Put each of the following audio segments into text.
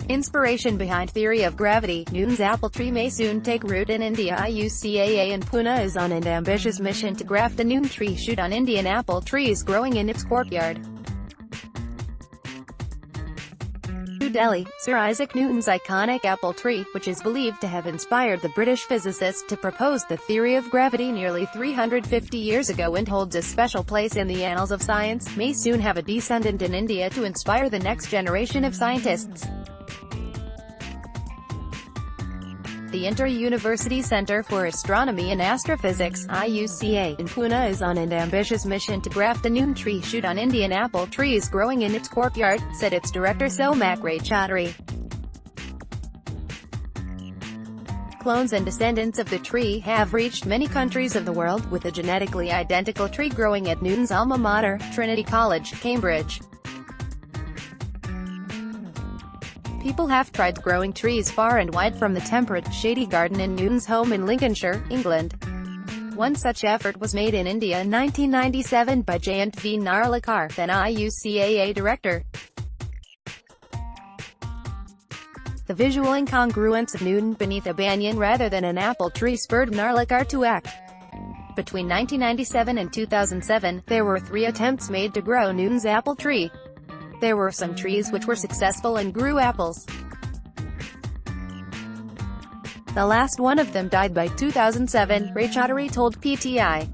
Inspiration behind theory of gravity. Newton's apple tree may soon take root in India. IUCAA in Pune is on an ambitious mission to graft a Newton tree shoot on Indian apple trees growing in its courtyard. New Delhi, Sir Isaac Newton's iconic apple tree, which is believed to have inspired the British physicist to propose the theory of gravity nearly 350 years ago and holds a special place in the annals of science, may soon have a descendant in India to inspire the next generation of scientists. The Inter-University Centre for Astronomy and Astrophysics (IUCA) in Pune is on an ambitious mission to graft a Newton tree shoot on Indian apple trees growing in its courtyard, said its director Somak Raychaudhuri. Clones and descendants of the tree have reached many countries of the world, with a genetically identical tree growing at Newton's alma mater, Trinity College, Cambridge. People have tried growing trees far and wide from the temperate, shady garden in Newton's home in Lincolnshire, England. One such effort was made in India in 1997 by Jayant V. Narlikar, then IUCAA director. The visual incongruence of Newton beneath a banyan rather than an apple tree spurred Narlikar to act. Between 1997 and 2007, there were 3 attempts made to grow Newton's apple tree. There were some trees which were successful and grew apples. The last one of them died by 2007, Raychaudhuri told PTI.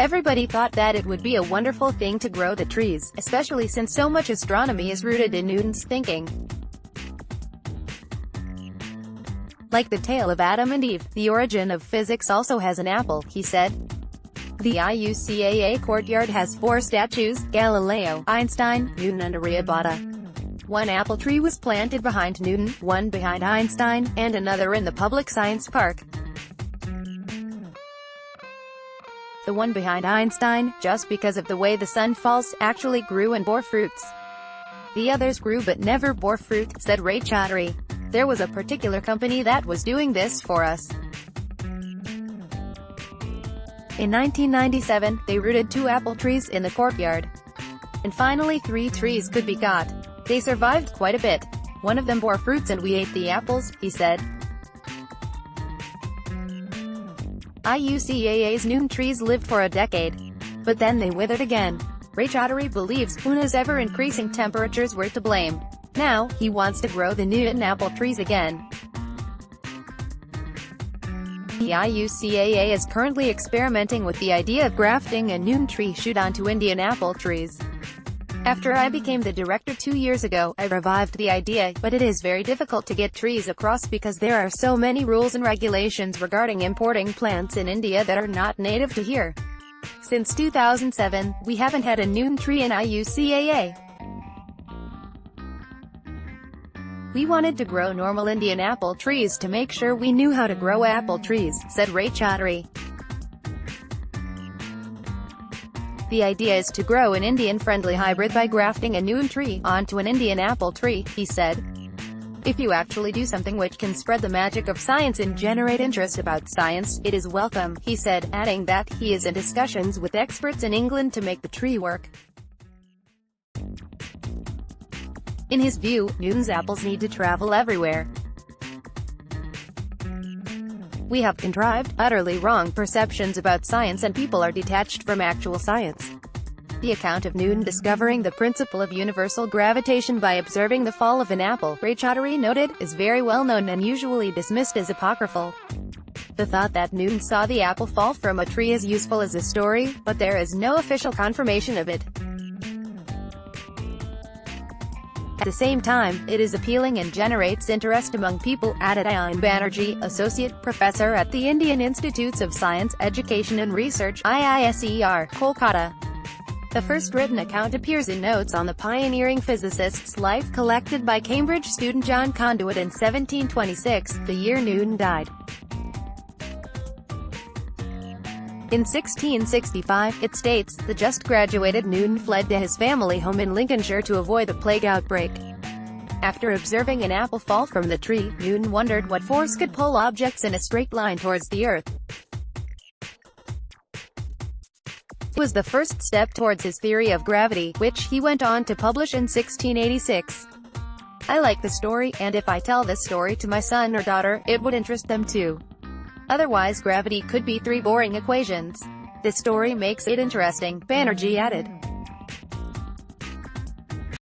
Everybody thought that it would be a wonderful thing to grow the trees, especially since so much astronomy is rooted in Newton's thinking. Like the tale of Adam and Eve, the origin of physics also has an apple, he said. The IUCAA courtyard has 4 statues: Galileo, Einstein, Newton and Aryabhata. One apple tree was planted behind Newton, one behind Einstein, and another in the public science park. The one behind Einstein, just because of the way the sun falls, actually grew and bore fruits. The others grew but never bore fruit, said Raychaudhuri. There was a particular company that was doing this for us. In 1997, they rooted 2 apple trees in the courtyard. And finally 3 trees could be got. They survived quite a bit. One of them bore fruits and we ate the apples, he said. IUCAA's Newton trees lived for a decade. But then they withered again. Raychaudhuri believes Pune's ever-increasing temperatures were to blame. Now, he wants to grow the Newton apple trees again. The IUCAA is currently experimenting with the idea of grafting a Newton tree shoot onto Indian apple trees. After I became the director 2 years ago, I revived the idea, but it is very difficult to get trees across because there are so many rules and regulations regarding importing plants in India that are not native to here. Since 2007, we haven't had a Newton tree in IUCAA. We wanted to grow normal Indian apple trees to make sure we knew how to grow apple trees, said Raychaudhuri. The idea is to grow an Indian-friendly hybrid by grafting a Newton tree onto an Indian apple tree, he said. If you actually do something which can spread the magic of science and generate interest about science, it is welcome, he said, adding that he is in discussions with experts in England to make the tree work. In his view, Newton's apples need to travel everywhere. We have contrived, utterly wrong perceptions about science and people are detached from actual science. The account of Newton discovering the principle of universal gravitation by observing the fall of an apple, Raychaudhuri noted, is very well known and usually dismissed as apocryphal. The thought that Newton saw the apple fall from a tree is useful as a story, but there is no official confirmation of it. At the same time, it is appealing and generates interest among people, added Ayan Banerjee, Associate Professor at the Indian Institutes of Science, Education and Research, IISER, Kolkata. The first written account appears in notes on the pioneering physicist's life collected by Cambridge student John Conduit in 1726, the year Newton died. In 1665, it states, the just graduated Newton fled to his family home in Lincolnshire to avoid a plague outbreak. After observing an apple fall from the tree, Newton wondered what force could pull objects in a straight line towards the earth. It was the first step towards his theory of gravity, which he went on to publish in 1686. I like the story, and if I tell this story to my son or daughter, it would interest them too. Otherwise gravity could be 3 boring equations. This story makes it interesting," Banerjee added.